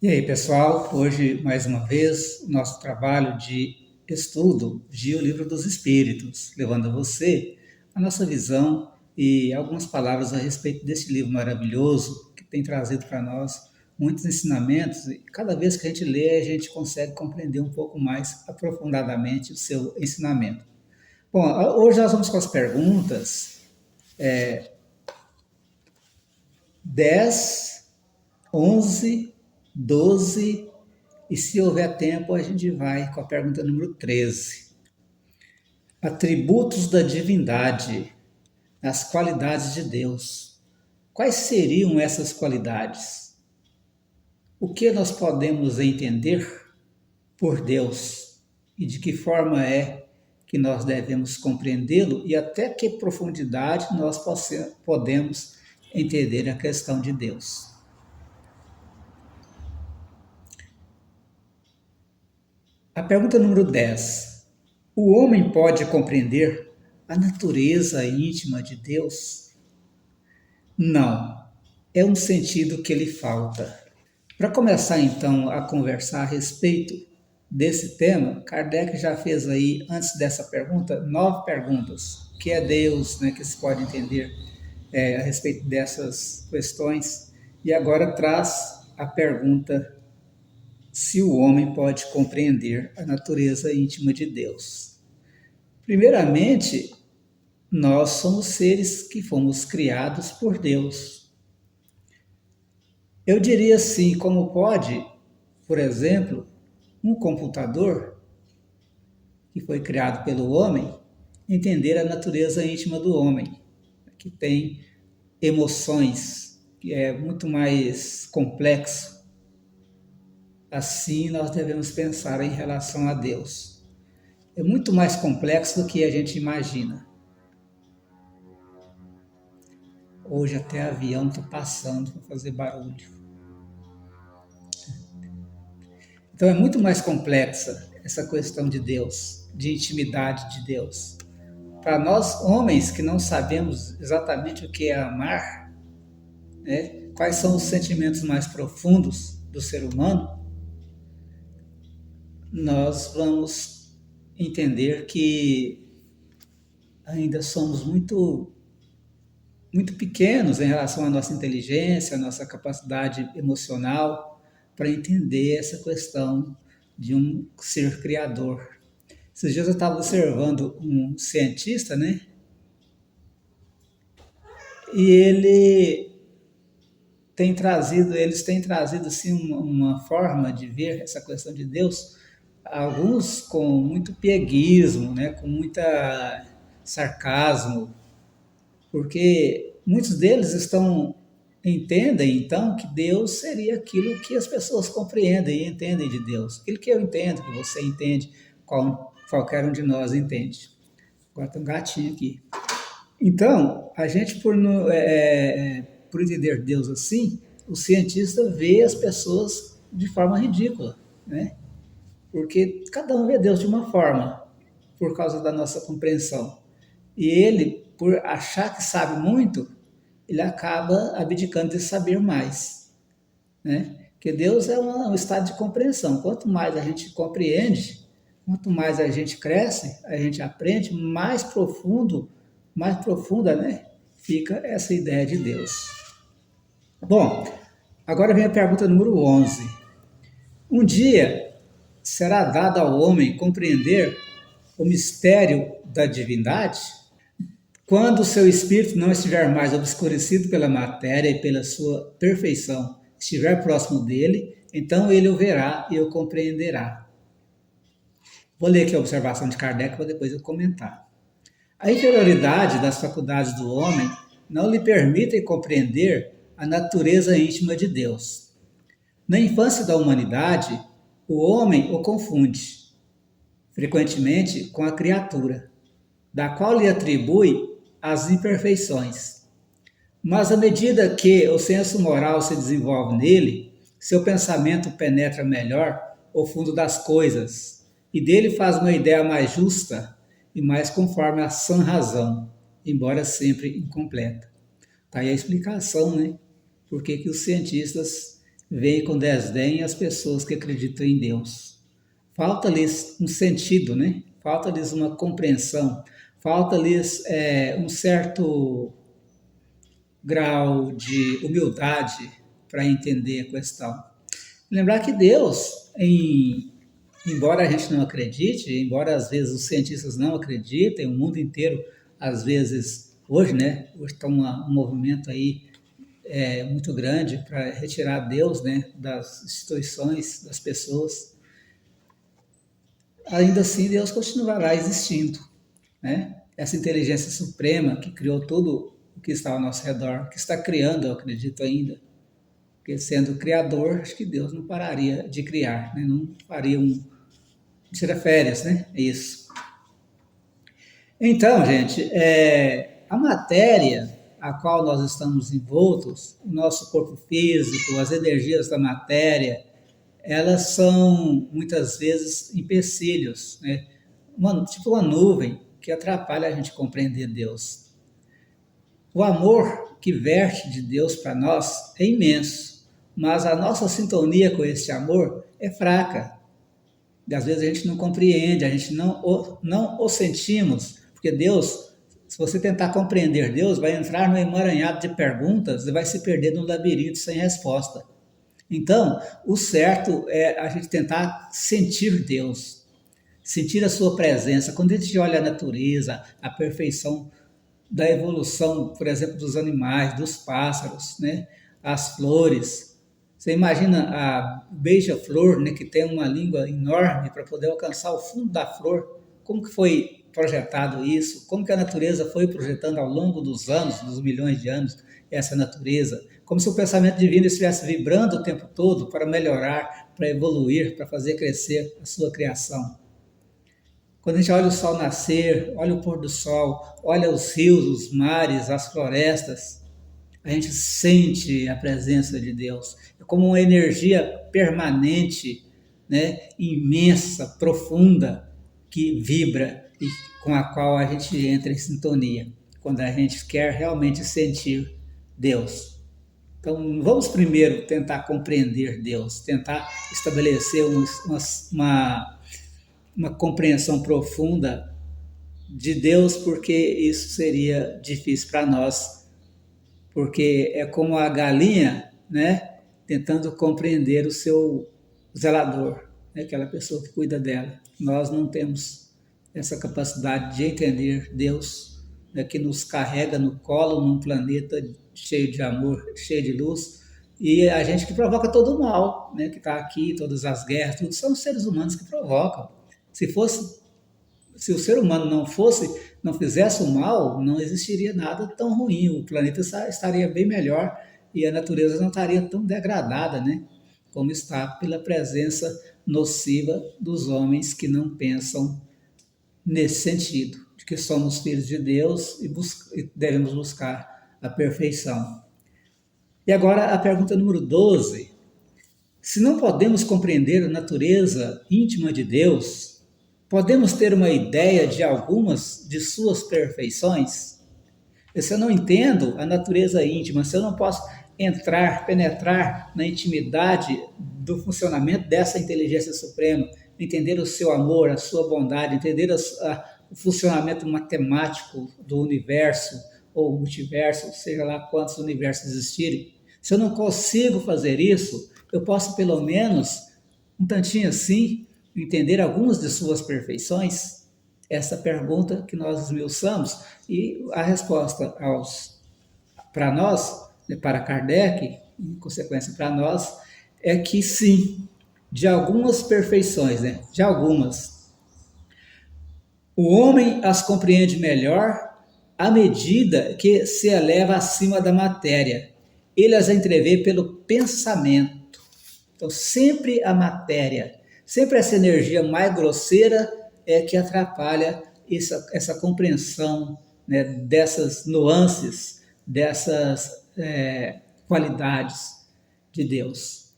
E aí, pessoal, hoje, mais uma vez, o nosso trabalho de estudo de O Livro dos Espíritos, levando a você a nossa visão e algumas palavras a respeito desse livro maravilhoso que tem trazido para nós muitos ensinamentos e cada vez que a gente lê, a gente consegue compreender um pouco mais aprofundadamente o seu ensinamento. Bom, hoje nós vamos com as perguntas 10, 11, 12 e, se houver tempo, a gente vai com a pergunta número 13. Atributos da divindade, as qualidades de Deus. Quais seriam essas qualidades? O que nós podemos entender por Deus e de que forma é que nós devemos compreendê-lo e até que profundidade nós podemos entender a questão de Deus. A pergunta número 10. O homem pode compreender a natureza íntima de Deus? Não. É um sentido que lhe falta. Para começar então a conversar a respeito desse tema, Kardec já fez aí, antes dessa pergunta, 9 perguntas. O que é Deus, né, que se pode entender a respeito dessas questões. E agora traz a pergunta se o homem pode compreender a natureza íntima de Deus. Primeiramente, nós somos seres que fomos criados por Deus. Eu diria assim, como pode, por exemplo, um computador que foi criado pelo homem entender a natureza íntima do homem, que tem emoções, que é muito mais complexo. Assim nós devemos pensar em relação a Deus. É muito mais complexo do que a gente imagina. Hoje até avião está passando para fazer barulho. Então é muito mais complexa essa questão de Deus, de intimidade de Deus. Para nós, homens que não sabemos exatamente o que é amar, né, quais são os sentimentos mais profundos do ser humano, nós vamos entender que ainda somos muito pequenos em relação à nossa inteligência, à nossa capacidade emocional para entender essa questão de um ser criador. Esses dias eu estava observando um cientista, né? E eles têm trazido assim uma forma de ver essa questão de Deus, alguns com muito pieguismo, né? Com muita sarcasmo, porque muitos deles entendem então que Deus seria aquilo que as pessoas compreendem e entendem de Deus, aquilo que eu entendo, que você entende, qualquer um de nós entende. Agora tem um gatinho aqui. Então, a gente por entender Deus assim, o cientista vê as pessoas de forma ridícula, né? Porque cada um vê Deus de uma forma, por causa da nossa compreensão. E ele, por achar que sabe muito, ele acaba abdicando de saber mais, né? Porque Deus é um estado de compreensão. Quanto mais a gente compreende, quanto mais a gente cresce, a gente aprende, mais profunda, né, fica essa ideia de Deus. Bom, agora vem a pergunta número 11. Um dia será dado ao homem compreender o mistério da divindade? Quando o seu espírito não estiver mais obscurecido pela matéria e pela sua perfeição, estiver próximo dele, então ele o verá e o compreenderá. Vou ler aqui a observação de Kardec para depois eu comentar. A inferioridade das faculdades do homem não lhe permite compreender a natureza íntima de Deus. Na infância da humanidade, o homem o confunde, frequentemente, com a criatura, da qual lhe atribui as imperfeições. Mas à medida que o senso moral se desenvolve nele, seu pensamento penetra melhor o fundo das coisas e dele faz uma ideia mais justa e mais conforme a sã razão, embora sempre incompleta. Está aí a explicação, né? Por que os cientistas veem com desdém as pessoas que acreditam em Deus. Falta-lhes um sentido, né? Falta-lhes uma compreensão, falta-lhes um certo grau de humildade para entender a questão. Lembrar que Deus, embora a gente não acredite, embora às vezes os cientistas não acreditem, o mundo inteiro, às vezes, hoje, né? Hoje está um movimento aí muito grande para retirar Deus, né, das instituições, das pessoas. Ainda assim, Deus continuará existindo, né? Essa inteligência suprema que criou tudo o que está ao nosso redor, que está criando, eu acredito ainda, porque sendo criador, acho que Deus não pararia de criar, né? Não faria tira férias, né? É isso. Então, gente, a matéria a qual nós estamos envoltos, o nosso corpo físico, as energias da matéria, elas são muitas vezes empecilhos, né? Tipo uma nuvem que atrapalha a gente compreender Deus. O amor que verte de Deus para nós é imenso, mas a nossa sintonia com esse amor é fraca. E às vezes a gente não compreende, a gente não o sentimos, porque Deus, se você tentar compreender Deus, vai entrar no emaranhado de perguntas e vai se perder num labirinto sem resposta. Então, o certo é a gente tentar sentir Deus, sentir a sua presença. Quando a gente olha a natureza, a perfeição da evolução, por exemplo, dos animais, dos pássaros, né? As flores. Você imagina a beija-flor, né, que tem uma língua enorme para poder alcançar o fundo da flor. Como que foi projetado isso? Como que a natureza foi projetando ao longo dos anos, dos milhões de anos, essa natureza? Como se o pensamento divino estivesse vibrando o tempo todo para melhorar, para evoluir, para fazer crescer a sua criação. Quando a gente olha o sol nascer, olha o pôr do sol, olha os rios, os mares, as florestas, a gente sente a presença de Deus. É como uma energia permanente, né, imensa, profunda, que vibra e com a qual a gente entra em sintonia, quando a gente quer realmente sentir Deus. Então, vamos primeiro tentar compreender Deus, tentar estabelecer uma compreensão profunda de Deus, porque isso seria difícil para nós, porque é como a galinha, né, tentando compreender o seu zelador, né, aquela pessoa que cuida dela. Nós não temos essa capacidade de entender Deus, né, que nos carrega no colo num planeta cheio de amor, cheio de luz, e a gente que provoca todo o mal, né, que está aqui, todas as guerras, tudo são os seres humanos que provocam. Se fosse, se o ser humano não fizesse o mal, não existiria nada tão ruim. O planeta estaria bem melhor e a natureza não estaria tão degradada, né? Como está pela presença nociva dos homens que não pensam nesse sentido, de que somos filhos de Deus e devemos buscar a perfeição. E agora a pergunta número 12. Se não podemos compreender a natureza íntima de Deus, podemos ter uma ideia de algumas de suas perfeições? Se eu não entendo a natureza íntima, se eu não posso entrar, penetrar na intimidade do funcionamento dessa inteligência suprema, entender o seu amor, a sua bondade, entender o funcionamento matemático do universo ou multiverso, seja lá quantos universos existirem, se eu não consigo fazer isso, eu posso pelo menos, um tantinho assim, entender algumas de suas perfeições? Essa pergunta que nós esmiuçamos, e a resposta para nós, para Kardec, em consequência para nós, é que sim, de algumas perfeições, né? De algumas. O homem as compreende melhor à medida que se eleva acima da matéria. Ele as entrevê pelo pensamento. Então, sempre a matéria, sempre essa energia mais grosseira é que atrapalha essa compreensão, né, dessas nuances, dessas qualidades de Deus.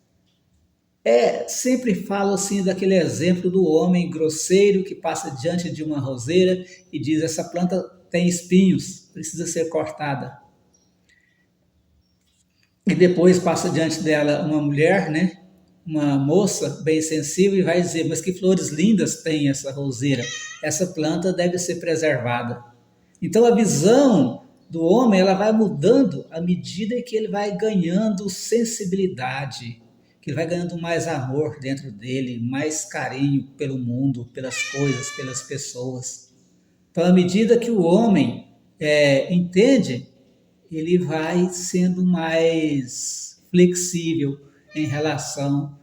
Sempre falo assim daquele exemplo do homem grosseiro que passa diante de uma roseira e diz: essa planta tem espinhos, precisa ser cortada. E depois passa diante dela uma mulher, né? Uma moça bem sensível e vai dizer, mas que flores lindas tem essa roseira. Essa planta deve ser preservada. Então a visão do homem ela vai mudando à medida que ele vai ganhando sensibilidade, que ele vai ganhando mais amor dentro dele, mais carinho pelo mundo, pelas coisas, pelas pessoas. Então, à medida que o homem entende, ele vai sendo mais flexível em relação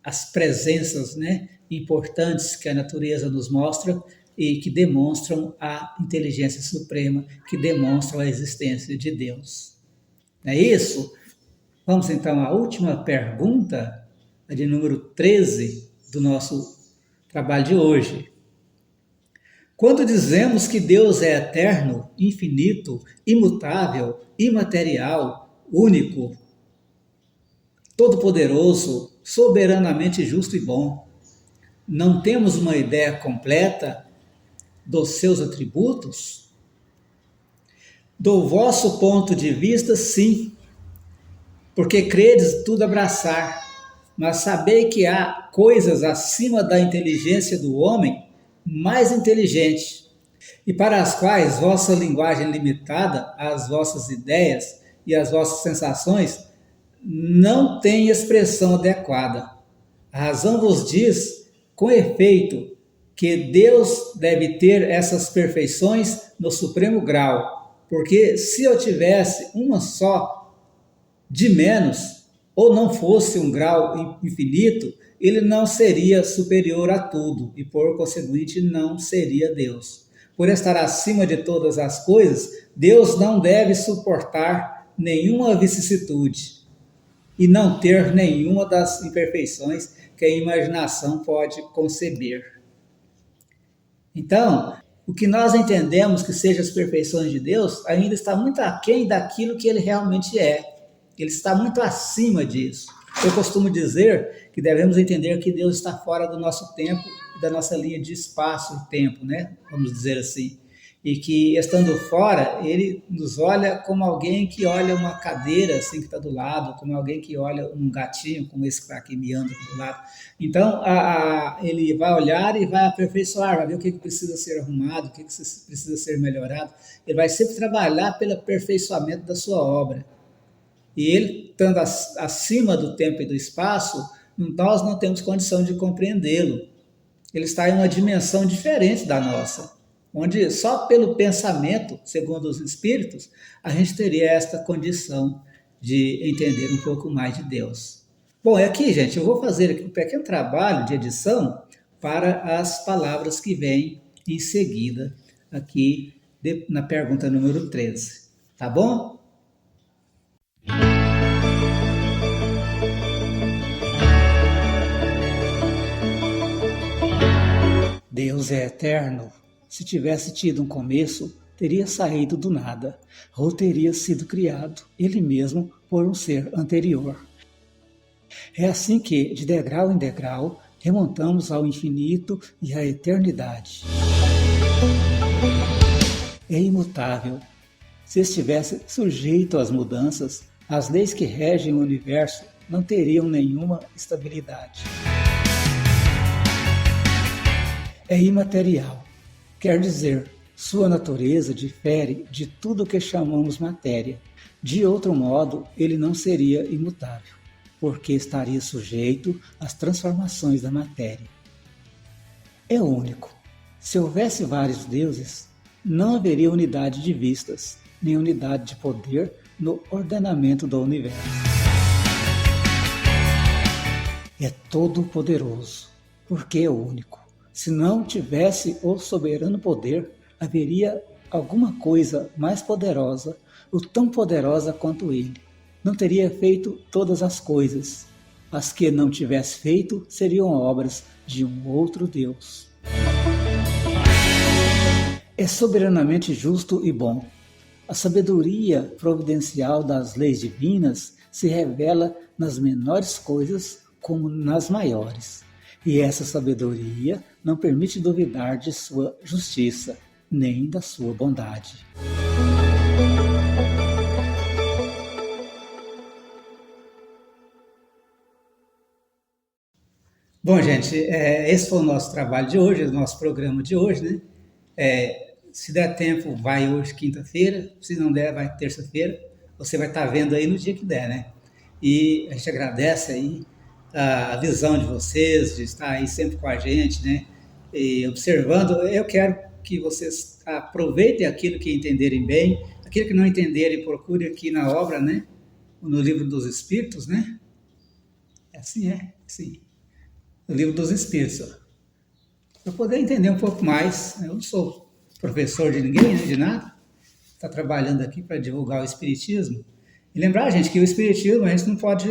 às presenças, né, importantes que a natureza nos mostra e que demonstram a inteligência suprema, que demonstram a existência de Deus. Não é isso? Vamos então à última pergunta, a de número 13 do nosso trabalho de hoje. Quando dizemos que Deus é eterno, infinito, imutável, imaterial, único, todo-poderoso, soberanamente justo e bom, não temos uma ideia completa dos seus atributos? Do vosso ponto de vista, sim, porque credes tudo abraçar, mas sabei que há coisas acima da inteligência do homem mais inteligente, e para as quais vossa linguagem limitada, as vossas ideias e as vossas sensações não tem expressão adequada. A razão vos diz, com efeito, que Deus deve ter essas perfeições no supremo grau, porque se eu tivesse uma só de menos, ou não fosse um grau infinito, ele não seria superior a tudo e, por conseguinte, não seria Deus. Por estar acima de todas as coisas, Deus não deve suportar nenhuma vicissitude e não ter nenhuma das imperfeições que a imaginação pode conceber. Então, o que nós entendemos que sejam as perfeições de Deus ainda está muito aquém daquilo que ele realmente é. Ele está muito acima disso. Eu costumo dizer que devemos entender que Deus está fora do nosso tempo e da nossa linha de espaço e tempo, né? Vamos dizer assim. E que, estando fora, ele nos olha como alguém que olha uma cadeira assim que está do lado, como alguém que olha um gatinho, como esse que está aqui miando do lado. Então, ele vai olhar e vai aperfeiçoar, vai ver o que precisa ser arrumado, o que precisa ser melhorado. Ele vai sempre trabalhar pelo aperfeiçoamento da sua obra. E ele, estando acima do tempo e do espaço, nós não temos condição de compreendê-lo. Ele está em uma dimensão diferente da nossa, onde só pelo pensamento, segundo os espíritos, a gente teria esta condição de entender um pouco mais de Deus. Bom, aqui, gente, eu vou fazer aqui um pequeno trabalho de edição para as palavras que vêm em seguida, aqui na pergunta número 13. Tá bom? Deus é eterno. Se tivesse tido um começo, teria saído do nada, ou teria sido criado, ele mesmo, por um ser anterior. É assim que, de degrau em degrau, remontamos ao infinito e à eternidade. É imutável. Se estivesse sujeito às mudanças, as leis que regem o universo não teriam nenhuma estabilidade. É imaterial, quer dizer, sua natureza difere de tudo o que chamamos matéria. De outro modo, ele não seria imutável, porque estaria sujeito às transformações da matéria. É único. Se houvesse vários deuses, não haveria unidade de vistas, nem unidade de poder no ordenamento do universo. É todo-poderoso, porque é único. Se não tivesse o soberano poder, haveria alguma coisa mais poderosa, ou tão poderosa quanto ele. Não teria feito todas as coisas. As que não tivesse feito seriam obras de um outro Deus. É soberanamente justo e bom. A sabedoria providencial das leis divinas se revela nas menores coisas como nas maiores. E essa sabedoria não permite duvidar de sua justiça, nem da sua bondade. Bom, gente, esse foi o nosso trabalho de hoje, o nosso programa de hoje, né? Se der tempo, vai hoje, quinta-feira. Se não der, vai terça-feira. Você vai estar vendo aí no dia que der, né? E a gente agradece aí a visão de vocês, de estar aí sempre com a gente, né? E observando. Eu quero que vocês aproveitem aquilo que entenderem bem, aquilo que não entenderem, procure aqui na obra, né? No livro dos Espíritos, né? É assim, sim. No livro dos Espíritos, ó, para poder entender um pouco mais. Eu não sou professor de ninguém, né, de nada, está trabalhando aqui para divulgar o Espiritismo. E lembrar, gente, que o Espiritismo a gente não pode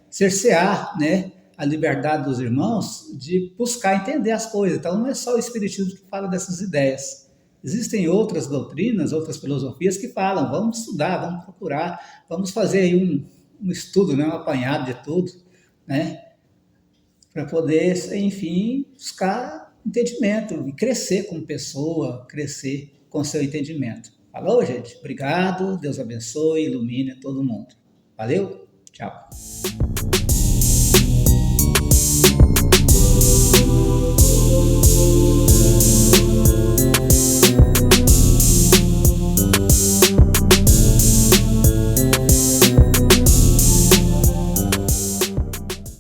cercear, né, a liberdade dos irmãos de buscar entender as coisas. Então não é só o Espiritismo que fala dessas ideias. Existem outras doutrinas, outras filosofias que falam, vamos estudar, vamos procurar, vamos fazer aí um estudo, né, um apanhado de tudo, né, para poder, enfim, buscar entendimento e crescer como pessoa, crescer com seu entendimento. Falou, gente? Obrigado, Deus abençoe, ilumine todo mundo. Valeu, tchau.